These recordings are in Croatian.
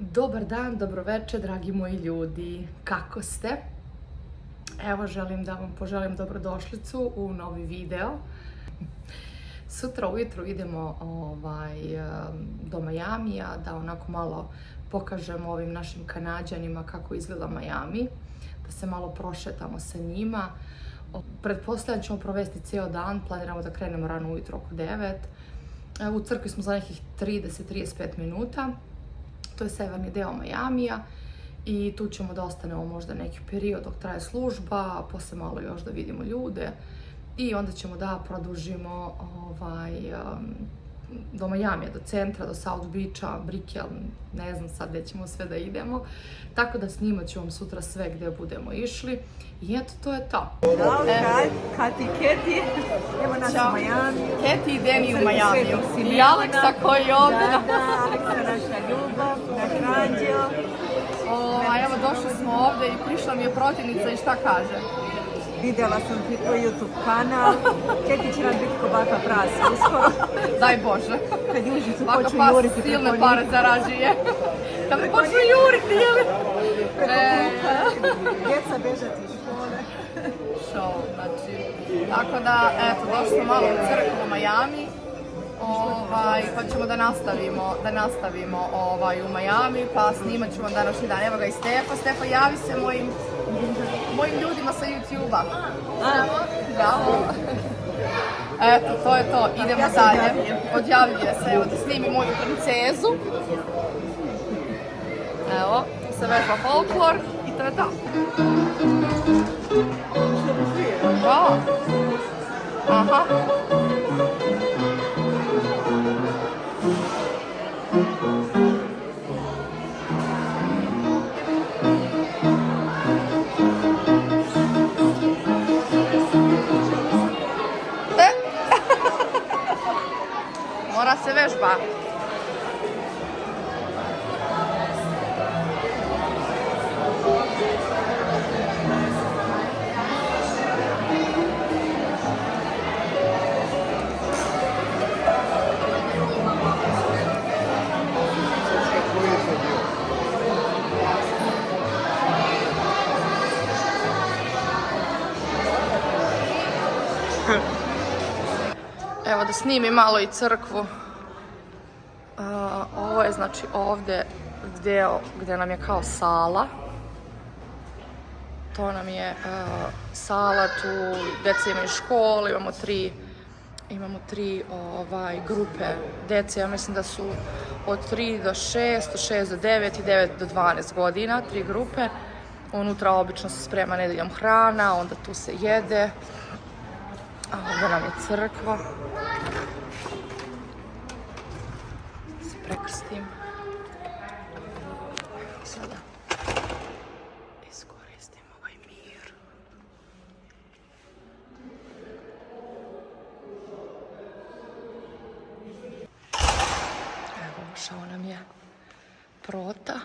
Dobar dan, dobro večer, dragi moji ljudi. Kako ste? Evo, želim da vam poželim dobrodošlicu u novi video. Sutra ujutro idemo do Majamija, da onako malo pokažemo ovim našim Kanađanima kako izgleda Majami, da se malo prošetamo sa njima. Pretpostavljam ćemo provesti cijel dan, planiramo da krenemo rano ujutro oko 9. U crkvi smo za nekih 30-35 minuta. To je severni deo Majamija i tu ćemo da ostanemo možda neki period dok traje služba, a poslije malo još da vidimo ljude i onda ćemo da produžimo do Majamija, do centra, do South Beacha, Brickell, ne znam sad gdje ćemo sve da idemo. Tako da snimat ću vam sutra sve gdje budemo išli. I eto, to je to. Ćao, Kati, Keti. Evo nas u Majamiju. Keti i Deni u Majamiju. I Aleksa koji je ovdje. Da, Aleksa naša ljubav, naš anđeo. Evo, došli smo ovdje i prišla mi je protivnica i šta kaže? Vidjela sam ti tvoj YouTube kanal. Keti će nam biti ko baka prasa uskoro. Daj Bože. Kad južicu Baka počnu pas juriti silne preko pare njih. zarađuje. Kad me počnu juriti, jeli? Djeca bežati iz škole. Show, znači. Tako da, eto, došli smo malo u crkvu u Majami. Pa ćemo da nastavimo u Majami, pa snimat ću vam današnji dan. Evo ga i Stefa. Stefa, javi se mojim ljudima sa YouTube-a. Bravo. Eto, to je to. Idemo dalje. Odjavljuje se. Evo da snimim moju princezu. Evo, tu se vežba folklor i to je to. Bravo. Aha. Mora se vežba. Evo da snimim malo i crkvu. Ovo je znači ovdje deo gdje nam je kao sala. To nam je sala, tu djeca imaju školu, imamo tri grupe djece. Ja mislim da su od 3 do 6, od 6 do 9 i 9 do 12 godina, 3 grupe. Unutra obično se sprema nedeljom hrana, onda tu se jede. A ovdje nam je crkva. Se prekrstim. Sada iskoristim ovaj mir. Evo, ušao nam je Prota,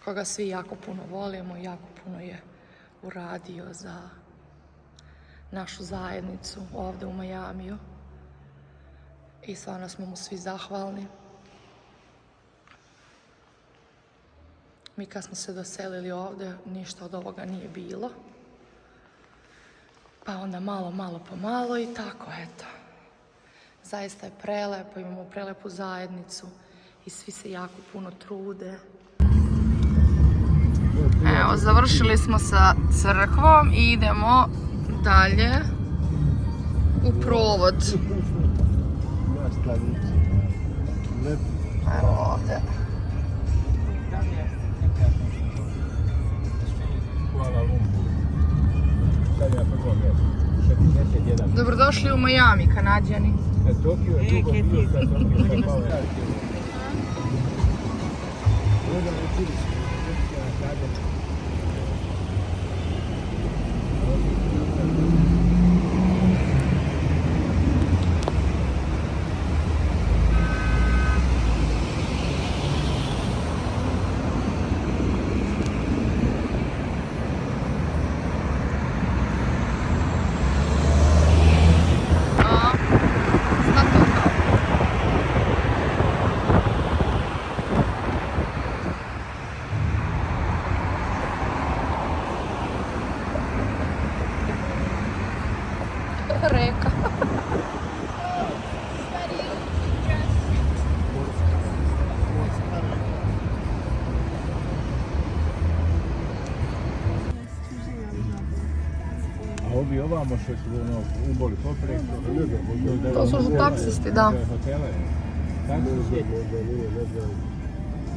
koga svi jako puno volimo i jako puno je uradio za našu zajednicu ovdje u Majamiju i stvarno smo mu svi zahvalni. Mi kad smo se doselili ovdje, ništa od ovoga nije bilo. Pa onda malo po malo i tako, eto. Zaista je prelepo, imamo prelepu zajednicu i svi se jako puno trude. Evo, završili smo sa crkvom i idemo dalje u provod. Evo ovdje. Dobrodošli u Majami, Kanađani. ovi ovamo što su ono uboli popreko. To su taksisti, da. Hotele. Taksisti.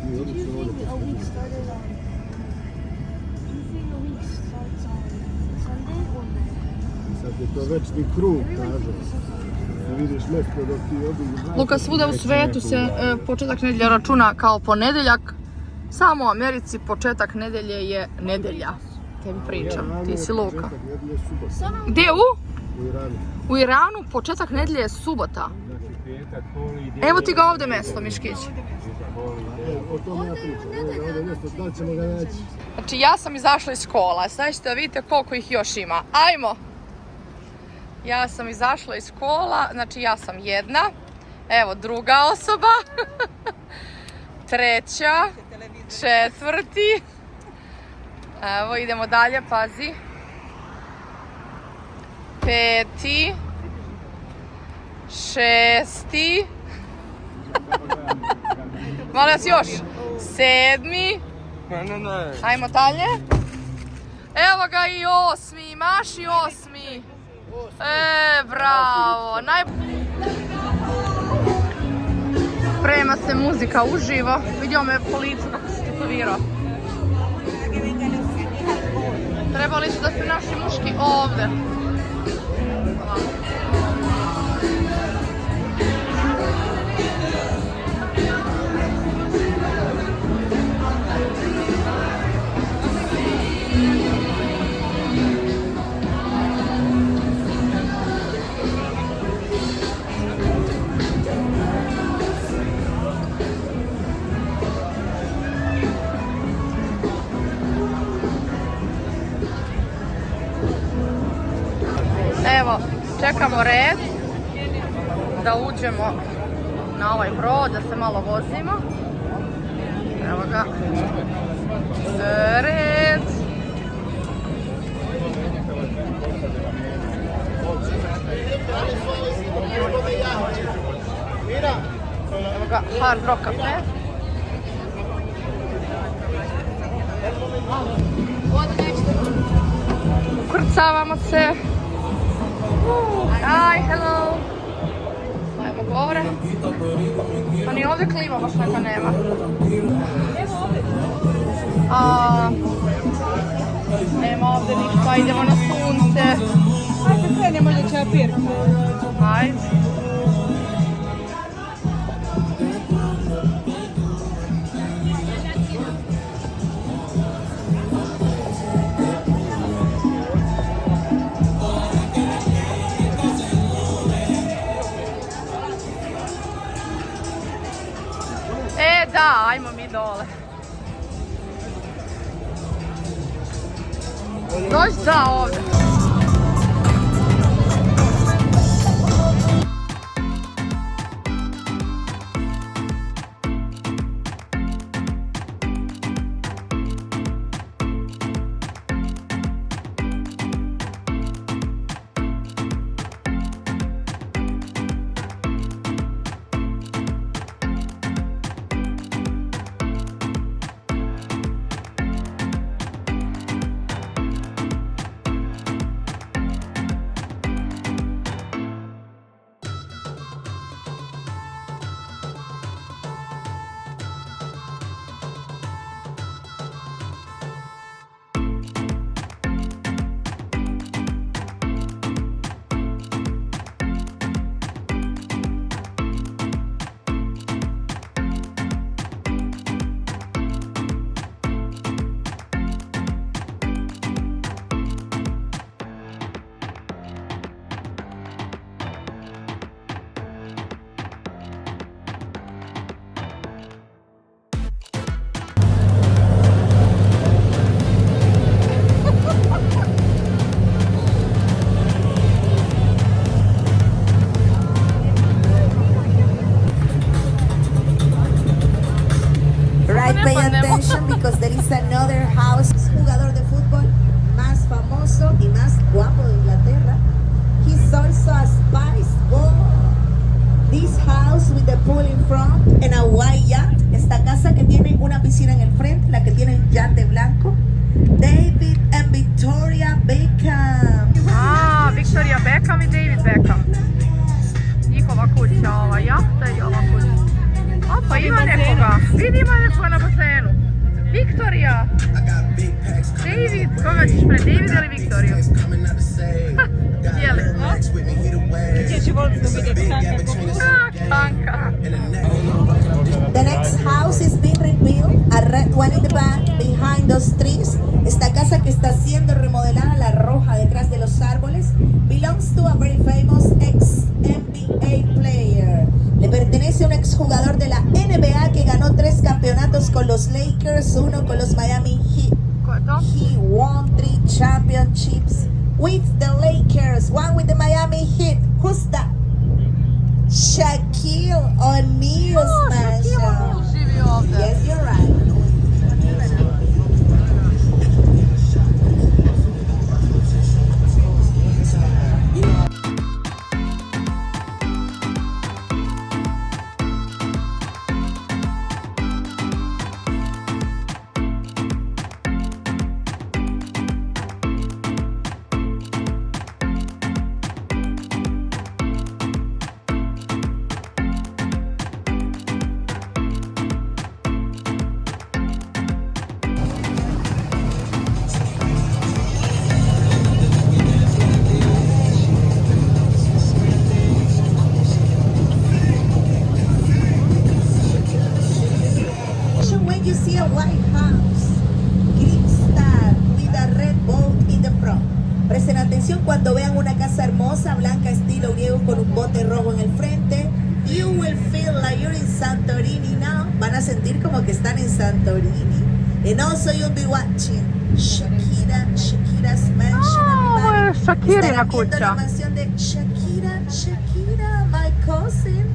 Do you think a week started on? Do you think a week starts on Sunday or Monday? Sad je to večni krug, kaže. Vidiš mjesto dok ti obiđu. Luka, svuda u svetu se početak nedelje računa kao ponedeljak. Samo u Americi početak nedelje je nedelja. Tebi pričam, ti si Luka. Gdje u? U Iranu. U Iranu početak nedelje je subota. Evo ti ga ovdje mjesto, Miškić. O tome ja pričam. Ovdje mjesto, da li ćemo ga naći? Znači ja sam izašla iz kola, sad ćete da vidite koliko ih još ima. Ajmo! Ja sam izašla iz kola, znači ja sam jedna. Evo druga osoba. Treća. Četvrti. Evo idemo dalje, pazi. Peti. Šesti. Molim vas još. Sedmi. Ajmo dalje. Evo ga i osmi, imaš i osmi. Bravo. Sprema se muzika uživo. Vidio me po licu kako se tetovirao. Trebali su da su naši muški ovdje. Evo, čekamo red da uđemo na ovaj brod, da se malo vozimo. Evo ga. Red. Evo ga, Hard Rock Cafe. Ukrcavamo se. Hi, hello. Ajmo gore. Pa ni ovdje klima baš neka nema. Nema ovdje ništa, idemo na sunce. Ajde, krenemo da čapir. Ajde. Da, ajmo mi dole. Dođi da ovdje. Pay attention because there is another house. Jugador de fútbol más famoso y más guapo de Inglaterra. He's also a Spice Boy. This house with the pool in front and a white yacht. Esta casa que tiene una piscina en el frente, la que tiene un yate blanco. David and Victoria Beckham. ga. Vidimo neko na basenu. Viktorija. David, koga ćeš pre? David ili Viktoriju? Jeli? Gdje će voliti vidjeti Tanka. The next house is being rebuilt, a red one in the back, behind those trees. Esta casa que está siendo remodelada, la roja detrás de los árboles, belongs to a very famous ex-NBA player. Le pertenece a un exjugador de la NBA que ganó 3 campeonatos con los Lakers, 1 con los Miami Heat. Ko je to? He won 3 championships with the Lakers, 1 with the Miami Heat. Who's that? Shaquille O'Neal, Smasher. Živi ovdje. Yes, you're right. When you see a white house, Greek style with a red boat in the front. Presten atención cuando vean una casa hermosa, blanca, estilo griego con un bote rojo en el frente. You will feel like you're in Santorini now. Van a sentir como que están en Santorini. And also you'll be watching Shakira's mansion. ovo je Shakirina Estarán viendo kuća. la mansión de Shakira, my cousin.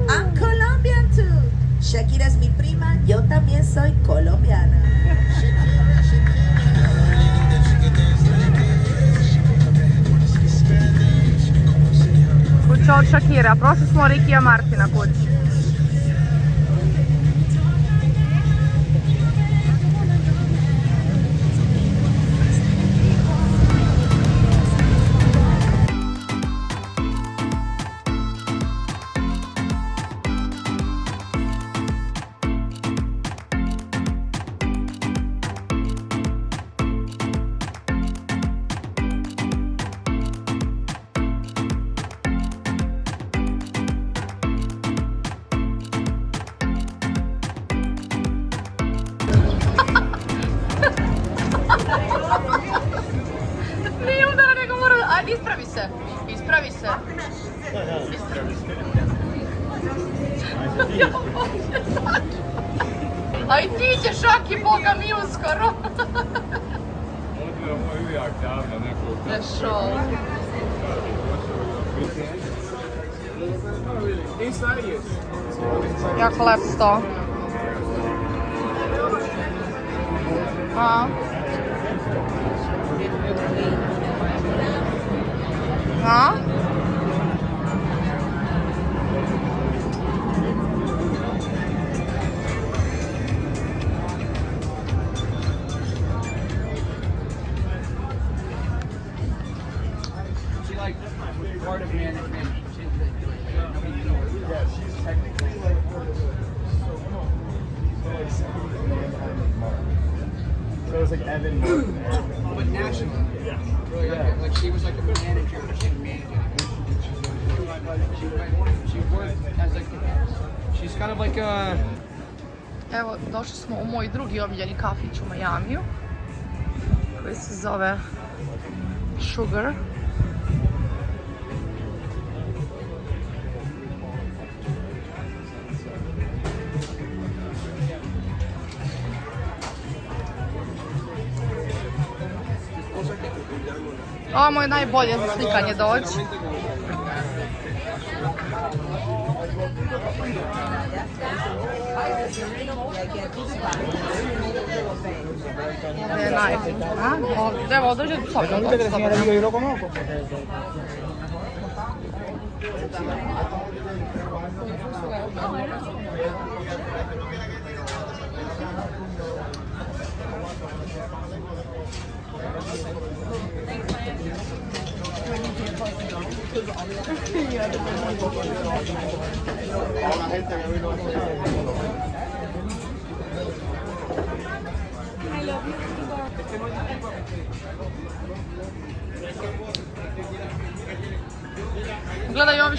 I'm Colombian too. Shakira es mi prima, yo también soy colombiana. Kuća od Shakira. Prošli smo Rikija Martina kući. Nije udara nego mora... Ajde, ispravi se. Ispravi se. Ja, Bože, Saki. A i ti ćeš, Šaki, Boga mi uskoro. Nešo. Jako lep sto. A? A? She like part of management. Yeah, she's technically like So it was like Evan Morton. but national. Yeah. Really like she was like a manager, but she didn't manage it. She worked as like she's kind of like a. Evo, došli smo u moj drugi omiljeni kafić u Majamiju, koji se zove Sugar. Ovo je najbolje za slikanje doći. Ovdje je najbolje. Evo, dođe do sobe. Yo lo conozco.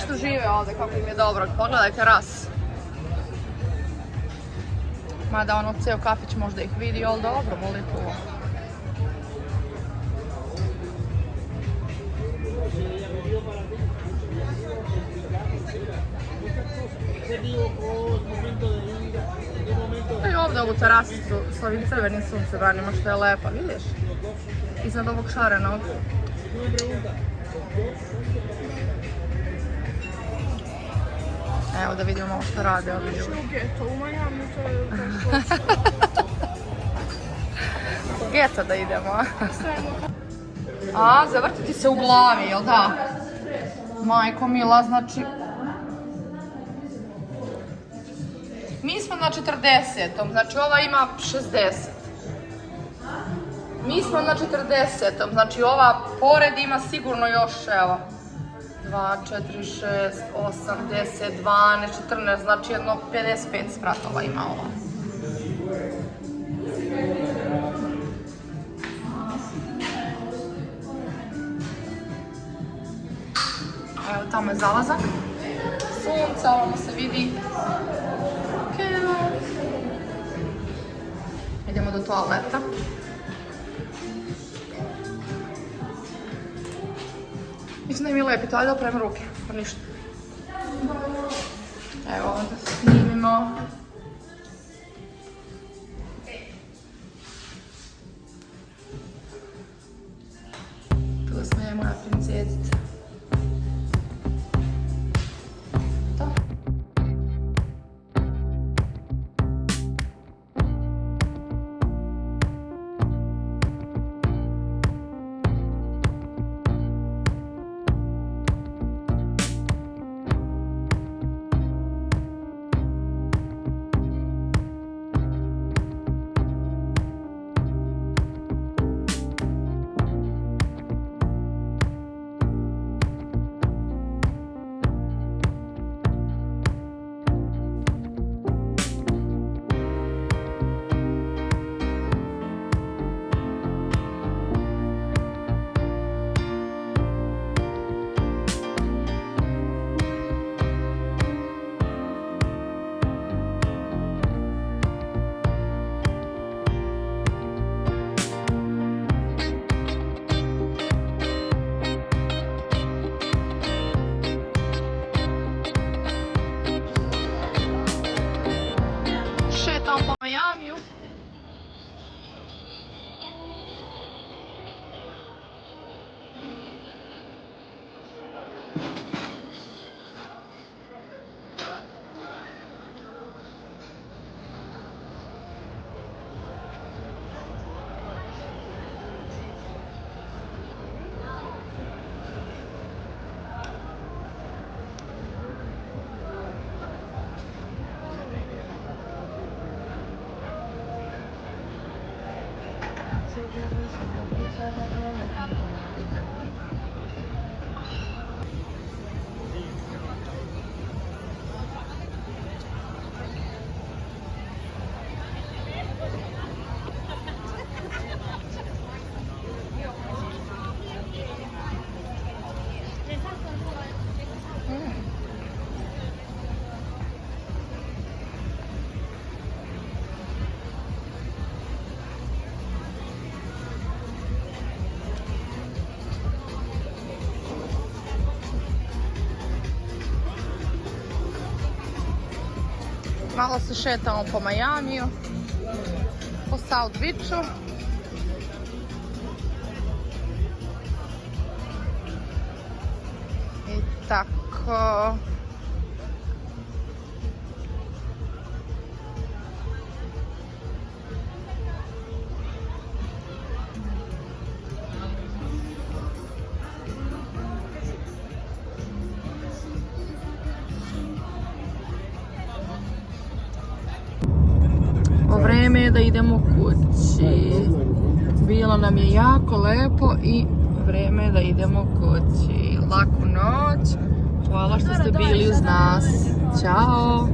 što žive ovde, kako im je dobro. Pogledajte ras. Mada ono, ceo kafić možda ih vidi, ali dobro, voli tu. I ovdje ovu terasicu s ovim crvenim suncebranima što je lepa, vidiš? Iznad ovog šarenog. Evo da vidimo ovo što rade ovi ljudi. U geto da idemo. A, zavrtiti se u glavi, jel da? Majko mila, znači... Mi smo na 40. Znači ova ima 60. Mi smo na 40. Znači ova pored ima sigurno još, evo, 2, 4, 6, 8, 10, 12, 14, znači jedno 55 spratova ima ova. Evo tamo je zalazak sunca, ovamo se vidi. Idemo do toaleta. Mislim da mi je lepito, ajde oprem ruke, pa ništa. Evo onda snimimo. Tu smo je moja princesica. Po Majamiju. Malo se šetamo po Majamiju, po South Beachu. I tako. Vreme je da idemo kući. Bilo nam je jako lepo i vreme je da idemo kući. Laku noć. Hvala što ste bili uz nas. Ćao!